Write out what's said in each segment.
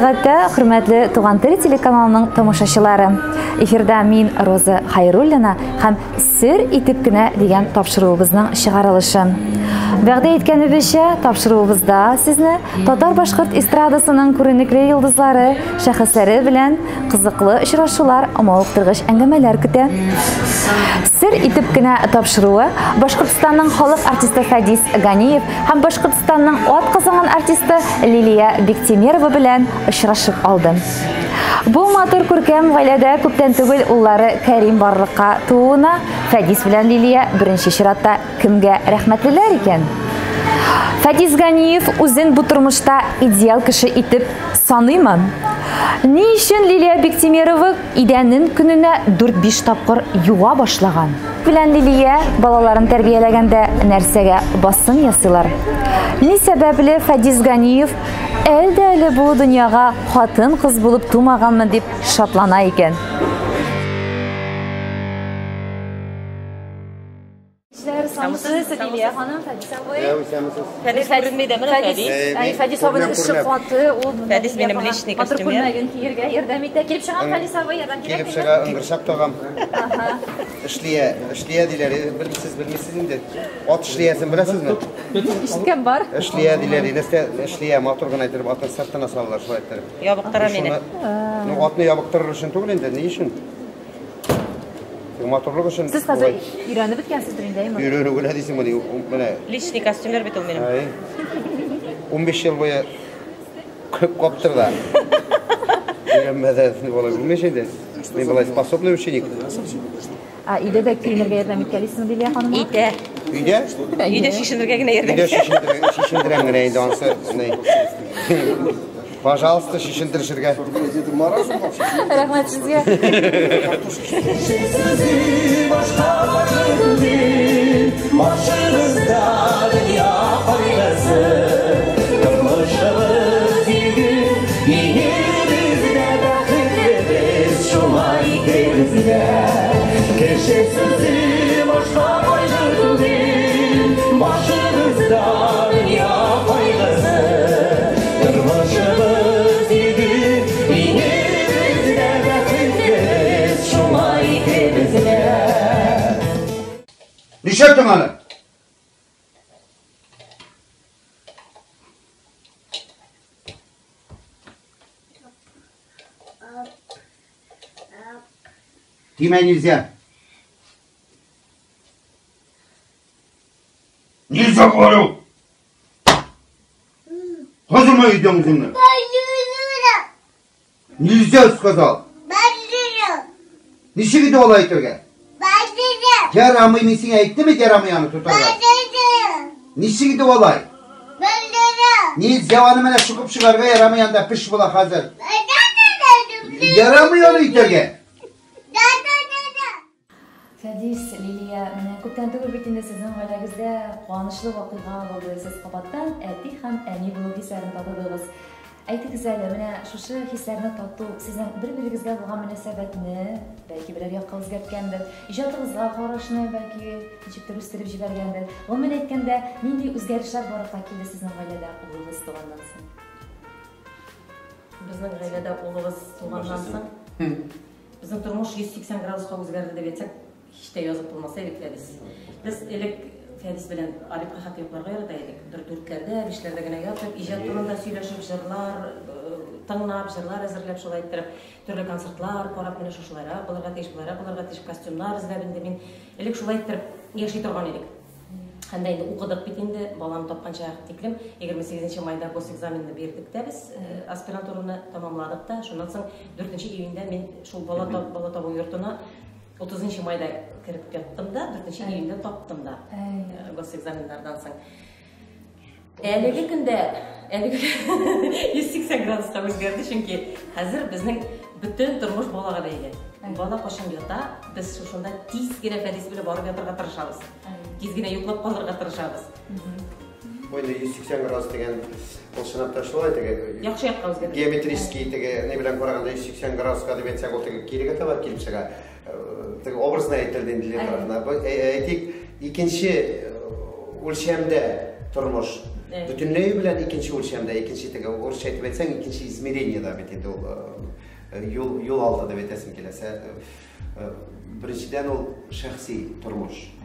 сәгатьтә хөрмәтле Туган тел телеканалының тамашачылары. Эфирда мин Роза Хайруллина һәм сер итеп кенә дигән тапшыруыбызның чыгарылышы. Вәгъдә иткәнебезчә, тапшыруыбызда сезне татар-башкорт эстрадасының күренекле йолдызлары, шәхесләре белән кызыклы очрашулар, мавыктыргыч әңгәмәләр көтә. Сер итеп кенә тапшыруы Башкортстанның халык артисты Фәдис Ганиев һәм Башкортстанның ат казанган артисты Лилия Бектемирова белән очрашып алды. Бу матур күркәм гаиләдә күптән түгел уллары Кәрим барлыкка тууына Фәдис белән Лилия беренче чиратта кемгә рәхмәтлеләр икән? Фәдис Ганиев үзен бу тормышта идеал кеше итеп саныймы? Ни өчен Лилия Бектемирова идәнен көненә 4-5 тапкыр юа башлаган? Белән Лилия балаларын тәрбияләгәндә нәрсәгә басым ясыйлар? Ни сәбәпле Фәдис Ганиев әле бу дөньяга хатын-кыз булып тумаганмы дип шатлана икән? Лилия ханым, Фәдис абый. Фәдис абыйның эше каты, ул Фәдис минем личный костюмер. Киергә ярдәм итә. Килеп чыгам Фәдис абый, ярдәм кирәк. Килеп чыга, ыңгыршап торгам. Эшлия диләр, белмисез инде. Ат эшлиясен беләсезме? Ишеткән бар. Эшлия диләр, эшлия матур гына әйтеп атны сыртына салалар, шулай әйтеп. Ябыктыра мине. Атны ябыктырыр өчен түгел инде, ни өчен? Моторлык өчен. Сез хәзер өйрәнеп беткәнсездер инде, әйме? Өйрәнү генә дисең моны, менә. Личный костюмер бит ул минем. 15 ел буе каптырда. Өйрәнмәдәсен була белмәш инде. Мин булай способный ученик. Өйдә дә киенергә ярдәм иткәнсезме Лилия ханым? Итә. Өйдә? Өйдә шишендергә генә ярдәм. Өйдә шишендерәм генә инде ансы. Пожалуйста, шишендеришергә. Рәхмәт сезгә. Nişattın hala. Тимә нельзя. Нельзя говорю. Козыма идем зимно. Нельзя сказал. Ничего не олай итергә. Ярамый мин сиңа әйттеме, ярамый аны тотарга? Ничек итеп алай? Нельзя аны менә чукып чыгарга ярамый анда пеш була хәзер. Ярамый аны итәргә. Фәдис, Лилия, менә күптән түгел бит инде сезнең гаиләгездә куанычлы вакыйга булды. Сез кабаттан әти һәм әни булу хисләрен татыдыгыз. Әйтегез әле, менә шушы хисләрне тату сезнең бер-берегезгә булган мөнәсәбәтне, бәлки берәр якка үзгәрткәндер, иҗатыгызга карашны бәлки ничектер үстереп җибәргәндер. Гомумән әйткәндә, нинди үзгәрешләр барлыкка килде сезнең гаиләдә улыгыз туганнан соң? Безнең гаиләдә улыгыз туганнан соң безнең тормыш 180 градуска үзгәрде дип әйтсәк, һич тә язып булмаса иде Фәдис. Без элек Фәдис белән Арифка хат якларга ярата идек. 4-4-ләрдә, 5-ләрдә генә ятып, иҗат турында сөйләшеп, җырлар, тыңлап, җырлар әзерләп, шулай иттереп, төрле концертлар карап, менә шушыларга, булырга тиеш костюмнар эзләп инде мин элек шулай иттереп яши торган идек. Һәм дә инде укыдык бит инде, баланы тапканча тиклем 28 майда госэкзаменны бирдек тә без, аспирантураны тамамладык та, шуннан соң 4 июньдә мин шул бала табу йортына 30 майда кіріп кеттім да, 4 июньдә таптым да госэкзаменнардан соң. Әлеге көндә 180 градуска үзгәрде, чөнки хәзер безнең бөтен тормыш балага бәйле. Бала кашын ята, без шушында тиз генә Фәдис белән барып ятырга тырышабыз. Тиз генә йоклап калырга тырышабыз. Бу 180 градус дигән ул сынапта шулай теге. Яхшы якка үзгәрде. Геометрический теге не белән караганда 180 градуска дип әйтсәк, ул теге кирегә таба килеп чыга. Теге образны әйтелде инде. Әйтик, икенче үлчәмдә тормыш Bütünlüğü bilen ikinci ölçemde, ikinci tege orça etip etsen ikinci izmiriyede bitinde yol aldı da betesin kilese. Birinciden o şahsi turmuş,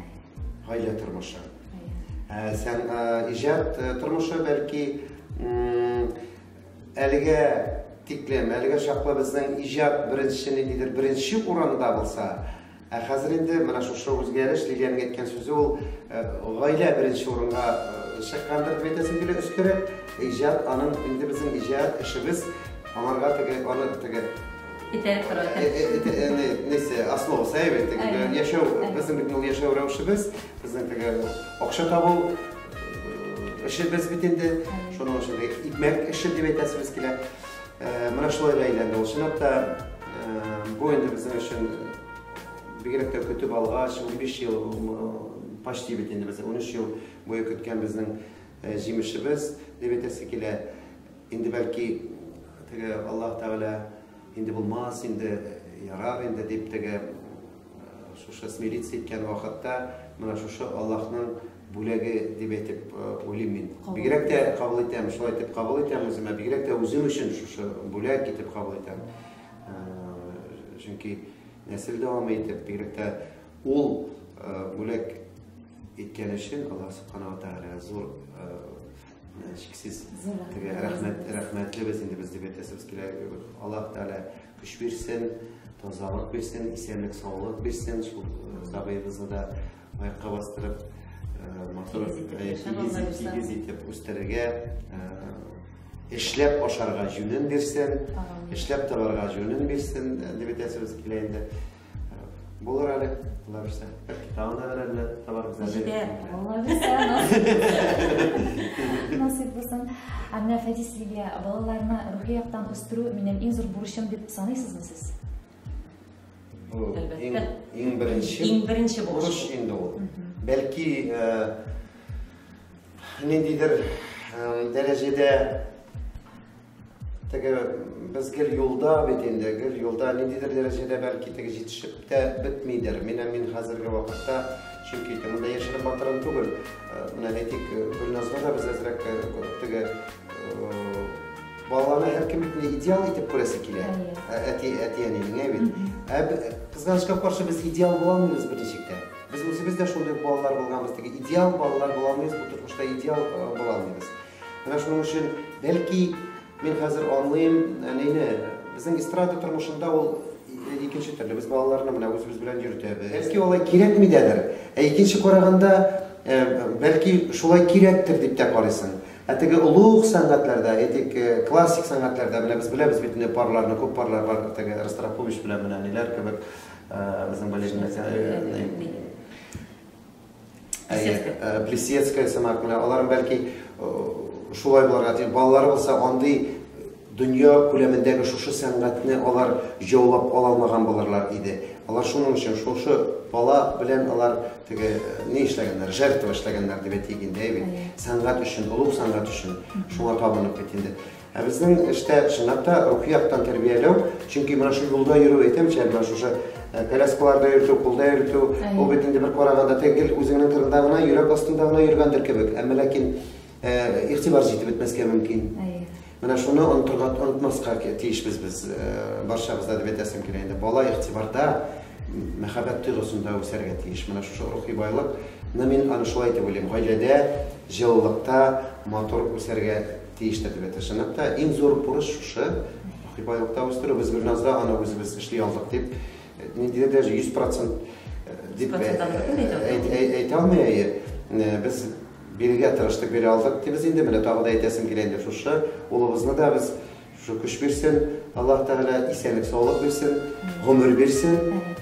aile turmuşu. Sen icad turmuşu belki elge tiklem, elge şakla bizden icad birinci oranında bulsa. Hazır indi, mana şu o'zgarish Lilian aytgan so'zi ol g'oyla birinchi o'ringa chiqqandir deb aytasim keladi. Üskürü ijod, aning endi bizning ijod ishimiz amalga ona İterip duradi. Neyse aslovsa evet, yaşav bizning yaşav ravishimiz, bizning o'xsha tabu ishimiz bitindi. Shuning uchun ikmak ishi deb aytasimiz keladi. Mana shularga aylandi. Shunaqda bu endi bizning uchun Bigrak da kötü balgaç, 15 yıl paşti bitindi biz, 13 yıl boyu kötken bizning jimishimiz deb etasi kela. Endi balki Allah Taala endi bulmaz, endi yarar endi deb tege şuşa smilitsa etgan vaqtda mana şuşa Allohning bo'lagi deb aytib o'ylayman. Bigrak da qabul etaman, shulay deb qabul etaman o'zimga, bigrak da o'zim uchun şuşa bo'lag deb qabul etaman. Chunki nesil devam etip birlikte ol bo'lak etken için Allah Subhanahu wa Taala zor şeksiz rahmetli biz endi biz deb aytasimiz kerak. Allah Taala kuch bersin, tozalik bersin, esenlik, sog'lik bersin. Shu zabiyimizni da oyoqqa bostirib motor tegiz etib o'stirga ishlab osharga yo'lin bersin, ishlab tovarga yo'lin bersin deb aytasimiz kerak endi. Bo'lar hali, Alloh bersa. Taomlarni tovar bizlarga. Alloh bersa. Nasib bo'lsin. Ammo Fadisliga bolalarni ruhiy yoqdan o'stiruv mening eng zo'r burchim deb sanaysizmi siz? Bu eng birinchi burish endi u. Balki nimadir darajada bizga yo'lda bitindi, yo'lda nimadir darajada balki yetishib bitmaydir. Men hozirgi vaqtda chunki bunda yashirib o'tiram tugul. Mana aytik Gulnazda biz azrak bolalarni har kim ideal etib ko'rasa keladi. Atiyaning evet. Qizg'anishga qarshi biz ideal bo'lolmaymiz birinchilikda. Biz o'zimizda shunday bolalar bo'lganmizdagi ideal bolalar bo'lolmaymiz, bu turmushda ideal bo'lolmaymiz. Mana shuning uchun balki men hozir onlayım neyni bizning istrada turmushunda ol ikkinchi turli biz bolalarni mana o'zimiz bilan yuritamiz. Balki olay kerakmidir. Ikkinchi qaraganda balki shulay kerakdir deb qaraysan. Atigi ulug' san'atlarda, etik klassik san'atlarda mana biz bilamiz bitni parlarni, ko'p parlar bor, atigi Rostropovich bilan mana nelar kabi bizning bilishimiz Plesецкая samak mana ular balki şulay bo'larga, bolalar bo'lsa onday dunyo ko'lamidagi shu san'atni ular jovlab ola olmagan bo'larlar edi. Ular shuning uchun shu bola bilan ular ne ishlaganlar, jертва ishlaganlar deb aytganda, san'at uchun, ulug' san'at uchun shunga tabinib ketindi. Bizning ishda shunaqta ruhiyatdan tarbiyalaw, chunki mana shu yo'lda yurib aytamchi, mana shu kalaskalarda yurib, qo'lda yurib, u bitindi bir qaraganda tegil o'zingning tirindagina, yurak ostindagina yurgandir kebek. Ammo lekin ihtibar yetib bitmasga mumkin. Mana shuni unutmasqa tiyishmiz biz barchamizda deb aytasim kerak endi. Bola ihtibarda muhabbat tuyg'usida o'sarga tiyish. Mana shu ruhiy boylik. Men ana shulay deb o'ylayman. Oilada, jillikda motor o'sarga tiyishda deb aytishim. Hatto eng zo'r burish shu ruhiy boylikda o'stirib biz bir nazda ana o'zimiz ishlay oldik deb menga даже 100% deb aytolmayman. Biz birga tirishdik, beri aldık. Biz endi mana tog'da aytasim keladi shu ulug'imizni da biz shu kuch bersin, Alloh taolo esenlik, sog'lik bersin, umr bersin.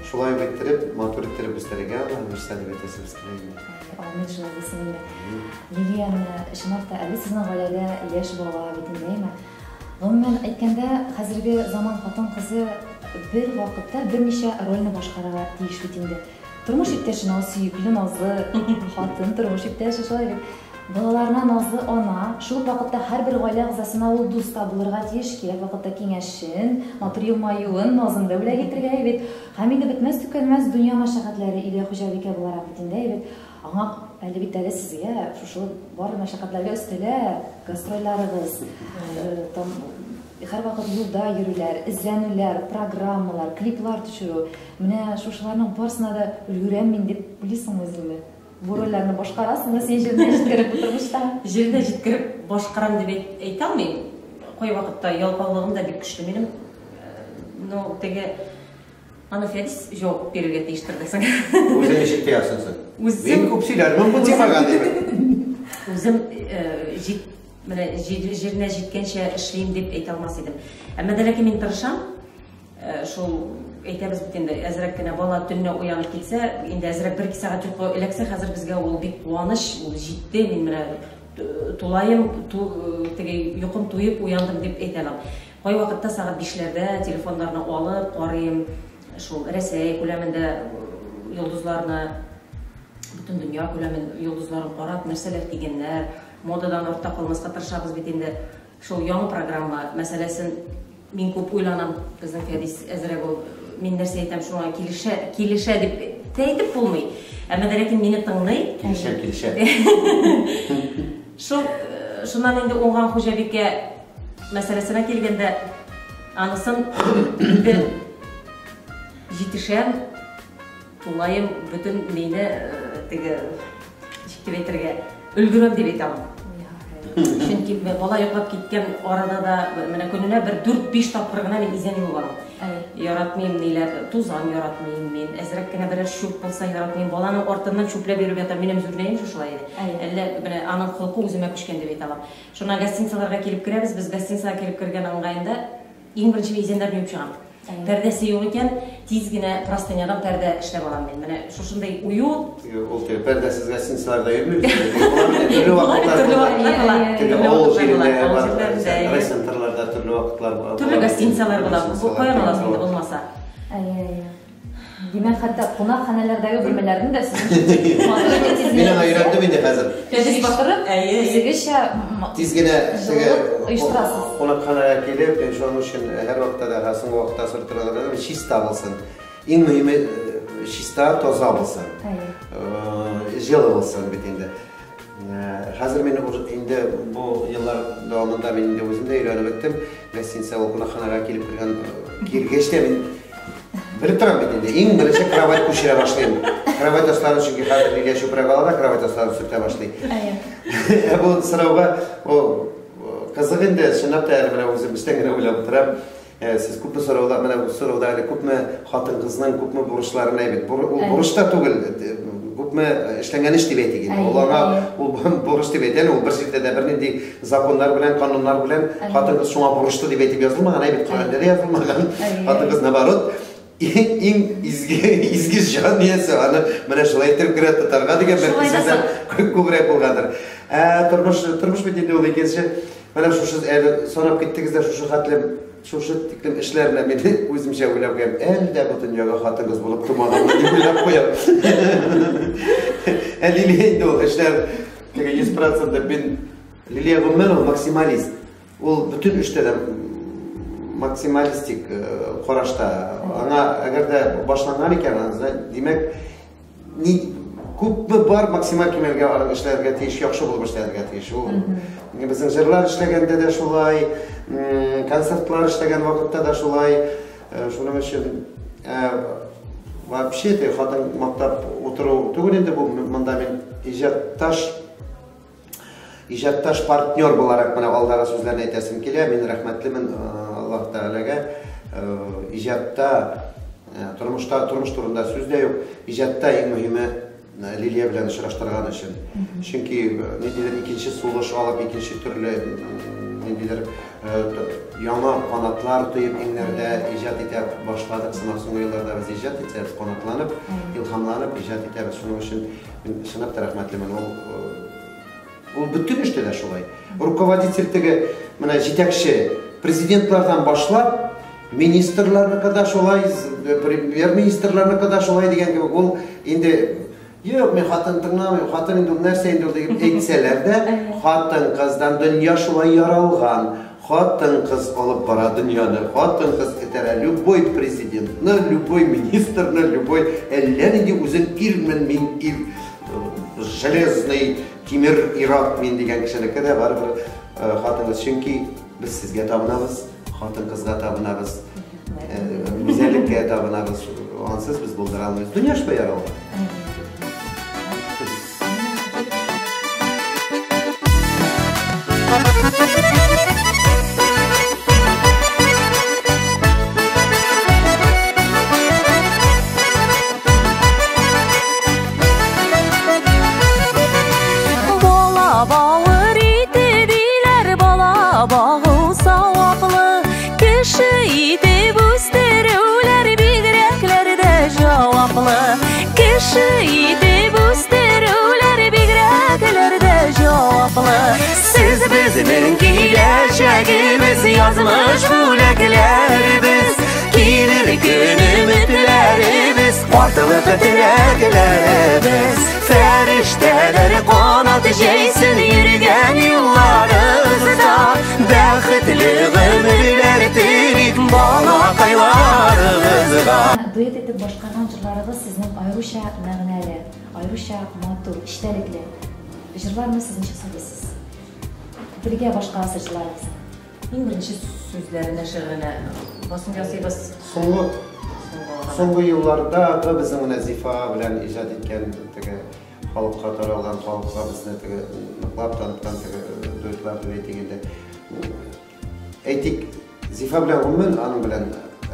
Shulay bitirib, motor ettirib o'stirgan bo'lsa deb aytasimiz keladi. Amin shunday bo'lsin. Lilian shunaqta sizning oilada yosh bola bitindaymi? Umuman aytganda, hozirgi zamon xotin-qizi bir vaqtda bir necha rolni boshqarishga tegish bitindi. Turmush iптәшенә сөйкүле назлы хатын, turmush иптәше шулай балаларына назлы ана, шул вакытта һәрбер гаилә гызасына ул дуста булырга тиеш, кирәк вакытта киңәшен, матур елмаюын, назында бүләк итәргә бит. Һәм инде бетмәс түкәнмәс дөнья мәшәкатьләре илә хуҗабикә буларак бит инде бит. Аңа әле бит әле сезгә шушы бар мәшәкатьләргә өстәлә гастрольләрегез, һәр вакыт юлда йөрүләр, эзләнүләр, программалар, клиплар төшерү. Менә шушыларның барысына да өлгерәм мин дип уйлыйсың үзеңне. Бу рольләрне башкарасыңмы син җирдә җиткереп тормышта? Җирдә җиткереп башкарам дип әйтә алмыйм. Кай вакытта ялкаулыгым да бик көчле минем. Но теге аны Федис җавап бирергә тиештер дисең. Үзең ничек тиясың син? Үзем күп сөйләрмен бу темага дип. Үзем менә җиренә җиткәнчә эшлим дип әйтә алмас идем. Әмма дә ләкин мин тырышам. Шул әйтәбез бит инде, әзрәк кенә бала төнне уянып китсә, инде әзрәк 1-2 сәгать йокы эләксә, хәзер безгә ул бик куаныч, ул җитте, мин менә тулайым, теге йокым туеп уяндым дип әйтә алам. Кай вакытта сәгать 5-ләрдә телефоннарны алып карыйм, шул Рәсәй күләмендә йолдызларны, бөтен дөнья күләмен йолдызларын карап, нәрсәләр дигәннәр, модадан артта калмаска тырышабыз бит инде. Шул яңа программа мәсьәләсен мин күп уйланам, безнең Фәдис әзрәк ул, мин нәрсә әйтәм, шуңа килешә дип әйтеп булмый. Әмма дә ләкин мине тыңлый. Килешә. Шуннан инде уңган хуҗабикә мәсьәләсенә килгәндә, анысын инде җитешәм, тулайым, бөтен мине теге җитеп әйтергә өлгерәм дип әйтә алмыйм. Чөнки бала йоклап киткән арада да менә көненә 4-5 тапкыр гына мин изән юлларым. Яратмыйм ниләр, тузан яратмыйм мин, әзрәк кенә берәр чүп булса яратмыйм. Баланың артыннан чүпләп йөреп ятам, минем зурнәем шушылай иде. Әллә менә аның холкы үземә күчкән дип әйтә алам. Шуңа гостиницаларга килеп керәбез, без гостиницага килеп кергән аңгаенда иң беренче изәннәрне юып чыгам. Пәрдәсе юк икән, тиз генә простынядан пәрдә эшләп алам мин. Менә шушындай уют. Ул теге пәрдәсез гостиницаларда йөрмибез. Төрле вакытлар. Райцентрларда төрле вакытлар була. Төрле гостиницалар була. Бу каян аласың инде булмаса. Димәк, хәтта кунакханәләрдәге бүлмәләрне дә сез Мин аңа өйрәттем инде хәзер. Фәдис башкарып, сезгәчә Тиз генә оештырасыз. Кунакханәгә килеп, шуның өчен һәр вакытта да соңгы вакытта сөртергән чиста булсын. Иң мөһиме чиста, таза булсын. Җылы булсын бит инде. Хәзер мин инде бу еллар дәвамында мин инде үзем дә өйрәнеп беттем. Гостиница кунакханәгә килеп кергәч тә мин біліп тұрам бет енді, ең бірінші кровать көшіре башлайым. Кровать остарын чүнки хәзір неге шупрагалада кровать остарын сүрте башлай. Бұл сұрауға қызық енді, шынап та әлі мына өзім істен генә ойлап тұрам. Сіз күпме сұрауда, мына сұрауда әлі күпме хатын қызның күпме бурышларын әйбет. Бурыш та түгел, күпме эшләнгән эш дип әйтик инде. Ул бурыш дип әйтәләр, ул бер җирдә дә бернинди законнар белән, кануннар белән хатын кыз шуңа бурышлы дип әйтеп язылмаган, әйбет каләндә язылмаган. Хатын кыз наоборот иң изге жан иясе, аны менә шулай итеп керә тотарга дигән бер сүзләр күбрәк булгандыр. Тормыш бит инде ул икенче, менә шушы әле санап киттегез дә шушы хәтлем, шушы тиклем эшләрне мин үземчә уйлап куям. Әлдә бу дөньяга хатын-кыз булып тумадым дип уйлап куям. Лилия инде ул эшләр теге 100% мин Лилия гомумән ул максималист. Ул бөтен эштә дә максималистик карашта. Аңа әгәр дә башланган икән, димәк, күпме бар максималь кимәлгә эшләргә тиеш, яхшы булып эшләргә тиеш. Безнең җырлар эшләгәндә дә шулай, концертлар эшләгән вакытта да шулай. Шуның өчен вообще хатын мактап утыру түгел инде бу, монда мин иҗатташ партнер буларак менә алдагы сүзләрне әйтәсем килә. Мин рәхмәтлемен Аллаһ Тәгаләгә. Иҗатта, тормыш турында сүз дә юк. Иҗатта иң мөһиме Лилия белән очраштырган өчен. Чөнки ниндидер икенче сулыш алып, икенче төрле ниндидер яңа канатлар тоеп иңнәрдә иҗат итә башладык. Соңгы елларда без иҗат итәбез, канатланып, илһамланып иҗат итәбез. Шуның өчен мин чынлап та рәхмәтлемен. Ул бөтен эштә дә шулай. Руководитель теге, менә җитәкче президентлардан башлап, министрларны да шулай, премьер-министрларны да шулай дигән кебек, ул инде юк, мен хатын тыңламыйм, хатын инде нәрсә инде ул дип әйтсәләр дә, хатын кыздан дөнья шулай яралган. Хатын кыз алып бара дөньяны, хатын кыз китерә любой президентны, любой министрны, любой әллә нинди үзен ирмен, мин ир железный тимир ирак мен деген кішілікке де барыбір хатыңыз, чөнки біз сізге табынабыз, хатын қызға табынабыз, güzellikке табынабыз, ансыз біз болдыра алмайбыз. Дүния шпай арал. Siz bizning kelajagimiz, yazmış bo'laklarimiz, kelir kun umidlarimiz, ortilib tilaklarimiz. Farishtalar qanot jaysin yurgan yo'llarimizda, baxtli umrlar tirik bolaqaylarimizga. Duet etib boshqargan jurlarimiz sizning ayrisha ma'noli, ayrisha motor, ishtalikli jurlarni siz nechta hisoblaysiz? Birga boshqa asırcılarımız. En birinci sözlerine, şiirine basın yazıyız. Soңғы yıllarda bizim Nazifa bilen icad etken halkka taralgan, halkka bizne nıqlap tanıtkan duetlar dueti geldi. Eytik Zifa bilen umman, anın bilen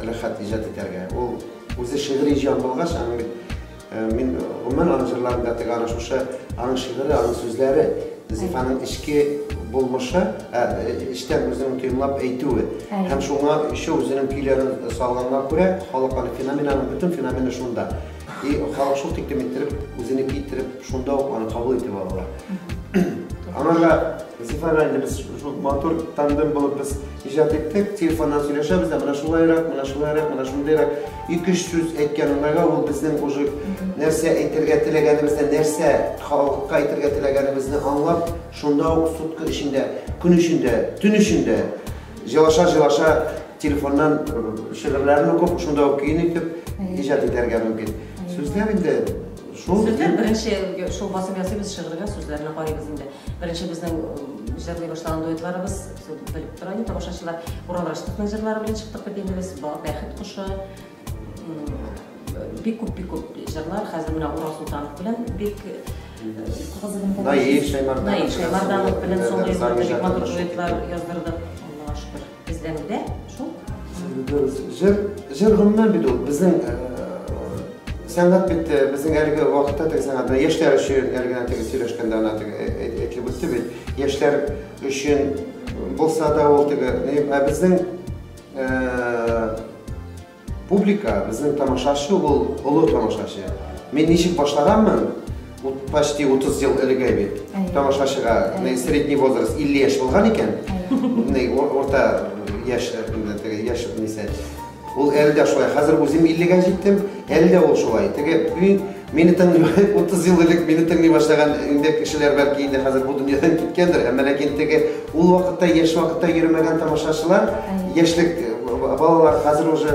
ilihat icad eterge. O o'zi şiir icad bolğaç, men umman anın jırlarında ana şuşa anın şiiri, anın sözleri Zifa'nın işki bulmuşu, işten özünün tüyümlap eytüğü. Hem şuna işi özünün kuylerin sağlanına göre halkın fenomenanın bütün fenomeni şunda. Halk çok tekdim ettirip, özünü giytirip, şunda onu kabul etip alırlar. Ama Zifa'yla biz şu motor tanıdığım bulup biz icat ettik, telefondan söyleşe bizde bana şulayrak, bana şulayrak, bana şundayarak 2-3 söz etken onlarga o bizden oju nerse etirge tilegenimizde, nerse halkka etirge tilegenimizni anlap, şunda o sutku işinde, gün işinde, tün işinde jelaşa telefondan şiirlerini okup, şunda okuyun etip icat ederge mümkün. Sözlerinde Sözler birinci şu basım yazıyız şiirine sözlerine qarayız indi. Birinci bizden jırlay başlagan duetlarımız bilip turayın, tamaşaçılar Uralraştıqның jırlары bilen çıktık bildiğimiz Бәхет құшы, bek көп jırlar, hazır mına Ural Sultanов bilen bek Naif Şaymardanov bilen soңғы yıllarda bek matur duetlar yazdırdık. Allah'a şükür bizden de şu. Jır gümmen bir dolu. Bizim sanat bitti. Bizim ergi vakitte sanatda yaşlar üçün ergiden söyleşkende etkili bitti bit. Yaşlar üçün bolsa da oldu. Bizim publika, bizim tamaşaşı ulu tamaşaşı. Men nişik başlaganmın? Почти 30 yıl ilgili bit. Tamaşaşıga sredний возраст 50 yaş bolgan eken. Orta yaş neyse. Ol elde şolay. Hazır özüm 50'ge jettim. Elde ol şolay. Meni tanıyıp 30 yıl ilk meni tanıy başlagan inde kişiler belki inde hazır bu dünyadan ketkendir. Ama lekentege ol vaqtda yaş vaqtda yürümegen tamaşaçılar, yaşlık balalar hazır oje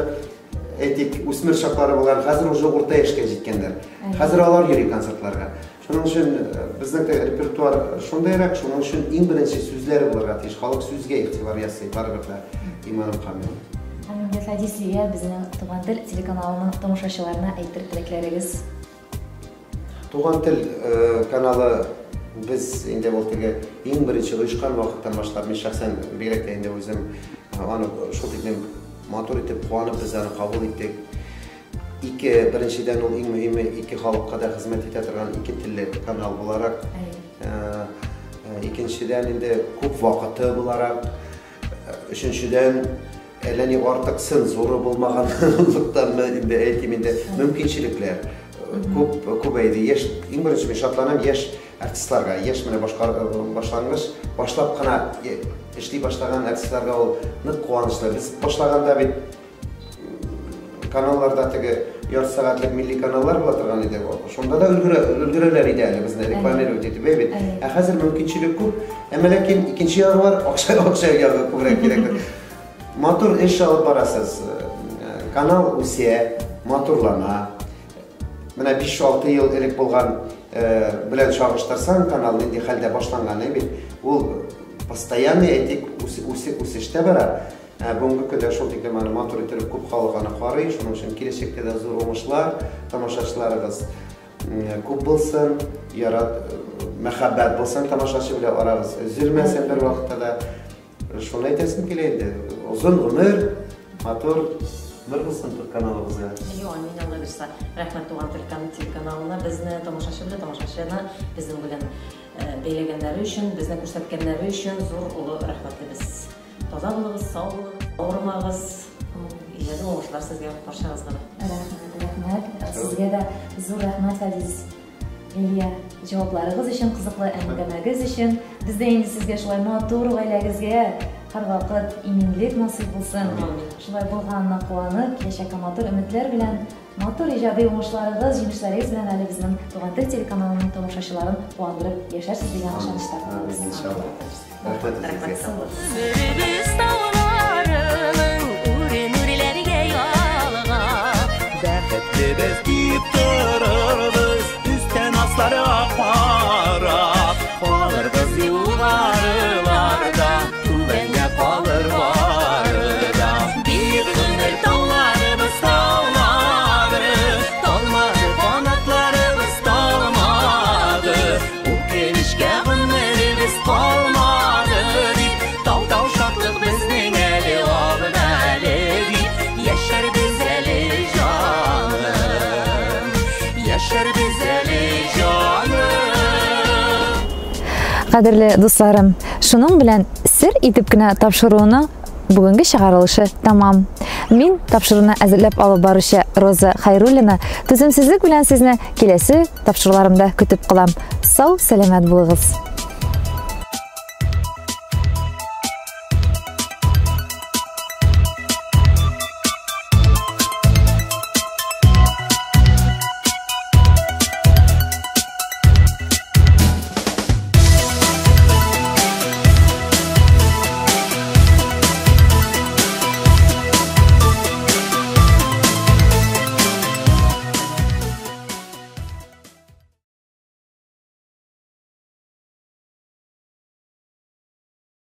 etik üsmür şaklары bolgan, hazır oje orta yaşka jetkenler. Hazır alar yürü konsertlarga. Şunun için bizning repertuar şundayrak, şunun için en birinci sözleri bolarga tiş, halk sözge ihtibar yasay, baribir imanım kamil. Hadi sizге bizning Туган тел телеканалының тамашачыларына әйтер теләкләрегез. Туган тел каналы biz inde voltege en birinci uyuşkan vaqtdan başlap, men şahsen berekte inde özüm аны şol teknem motor etip, quvonib bizlarni qabul etdik. Birinchidan ol eng muhimi ikki xalqqa da xizmat eta turgan ikki tilli kanal bo'larak, ikkinchidan endi ko'p vaqti bo'larak, uchinchidan elani ortiq senzura bo'lmaganlikdan endi aytayım endi mumkinchiliklar ko'paydi. Eng birinchi men shodlanam yosh artistlarga, yosh mana boshlang'ich boshlab qana ishlay boshlagan artistlarga ol niq quvonchli. Biz boshlaganda bit kanallarda yarım saatlik milliy kanallar bo'la turgan edi. Shunda da ulguralar edi hali bizni reklamalari o'tib bit. Hozir mumkinchilik ko'p, ammo lekin ikkinchi yog'i bor, o'xshay yog'i ko'proq kerak. Motor ish olib borasiz. Kanal o'sya, motorlana. Mana 5-6 yil ilk bo'lgan белән чагыштырсаң, канал нинди хәлдә башланганы бит. Ул постоянный әйтик үсештә бара. Бүгенге көндә шул тиклем матур итеп күп халык аны карый, шуның өчен киләчәктә дә зур уңышлар, тамашачыларыгыз күп булсын, мәхәббәт булсын тамашачы белән арагыз. Үзелмәсен бер вакытта да шуны әйтәсем килә инде. Озын гомер, матур bir bulsun Türk kanalımıza. Yok, amin Allah birsa. Rahmet Tuğan Türk kanalına bizni tamaşaçılarına bizim bilen beylegenleri için, bizni göstergenleri için zor ulu rahmetli biz. Toza bulunuz, sağ olunuz, ağırmağız. İyiydi olmuşlar sizge barşağızda. Rahmet. Sizge de zor rahmet Fadiz. Eliye cevaplarınız için, kızıklı əngəməgiz için. Biz de indi sizge şulay matur ailəyizge her vakit iminlik nasip bulsun. Şulay bulğanına qılanıb, keşək matur ümitlər bilən, matur icadi uğuşlarınız, jimişləriniz bilən əli bizim Tuğan Türk telekanalının tamaşaçıların qılandırıb yaşarsınız degan aşanışlarınız. İnşallah. Rahmet sizge. Sürübüz dağlarının uri-nurilərgə yalğa Bəxtli biz deyib dururuz, üstən asları aparaq Qalır qız yuvarlarda, tübəndə qalır varda Bir qınır dağlarımız dağları, dalmadı qanatlarımız dalmadı O gelişkə qınırımız qalmadı Dağ-dağ şadlıq bizning əli ağdalı Yaşar biz əli canım Yaşar biz əli canım Qadırlı dostlarım, şunun bilen sir itip kine tapşırığını bugünkü çıkarılışı tamam. Min tapşırığını әзірләп алып барышы Роза Хайруллина түземсізлік білән сезне келесі тапшыруларымда күтіп қылам. Сау, сәлемет болыңыз.